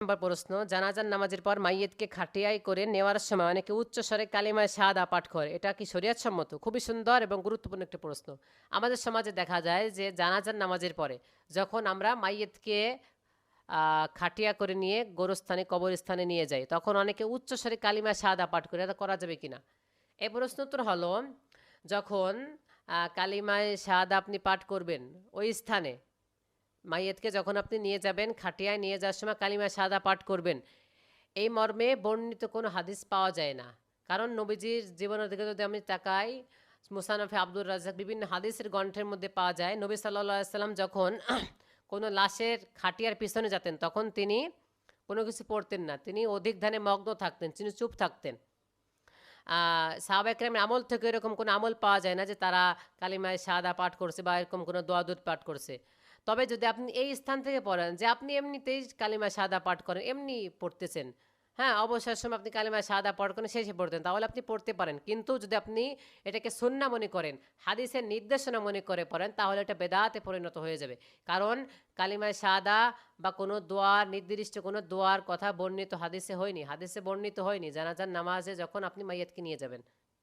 নম্বর প্রশ্ন, জানাজার নামাজের পর মাইয়েতকে খাটিয়ায় করে নেওয়ার সময় অনেকে উচ্চ স্বরে কালিমায় শাহাদা পাঠ করে, এটা কি শরীয়ত সম্মত? খুবই সুন্দর এবং গুরুত্বপূর্ণ একটি প্রশ্ন। আমাদের সমাজে দেখা যায় যে জানাজার নামাজের পরে যখন আমরা মাইয়েতকে খাটিয়া করে নিয়ে গোরস্থানে কবরস্থানে নিয়ে যাই, তখন অনেকে উচ্চ স্বরে কালিমায় শাহাদা পাঠ করে, এটা করা যাবে কিনা? এই প্রশ্ন উত্তর হলো, যখন কালিমায় শাহাদা আপনি পাঠ করবেন ওই স্থানে, মাইয়েতকে যখন আপনি নিয়ে যাবেন, খাটিয়ায় নিয়ে যাওয়ার সময় কালিমা শাহাদা পাঠ করবেন, এই মর্মে বর্ণিত কোনো হাদিস পাওয়া যায় না। কারণ নবীজির জীবনের দিকে যদি আমি তাকাই, মুসানফে আব্দুর রাজ্জাক বিভিন্ন হাদিসের গ্রন্থের মধ্যে পাওয়া যায়, নবী সাল্লাল্লাহু আলাইহি সাল্লাম যখন কোনো লাশের খাটিয়ার পিছনে যেতেন তখন তিনি কোনো কিছু পড়তেন না, তিনি অধিক ধ্যানে মগ্ন থাকতেন, তিনি চুপ থাকতেন। সাহাবা একরামের আমল থেকে এরকম কোনো আমল পাওয়া যায় না যে তারা কালিমায় শাহাদা পাঠ করছে বা এরকম কোনো দোয়া দুধ পাঠ করছে। তবে যদি আপনি এই স্থান থেকে পড়েন যে আপনি এমনিতেই কালিমা শাহাদা পাঠ করেন, এমনি পড়তেছেন, হ্যাঁ, অবসর সময় আপনি কালিমা শাহাদা পাঠ করেন, শেষে পড়তেন, তাহলে আপনি পড়তে পারেন। কিন্তু যদি আপনি এটাকে সুন্নাহ মনে করেন, হাদিসের নির্দেশনা মনে করে পড়েন, তাহলে এটা বেদাতে পরিণত হয়ে যাবে। কারণ কালিমায় শাহাদা বা কোনো দোয়া, নির্দিষ্ট কোনো দোয়ার কথা বর্ণিত হাদিসে হয়নি, হাদিসে বর্ণিত হয়নি জানাজার নামাজে যখন আপনি মাইয়াতকে নিয়ে যাবেন।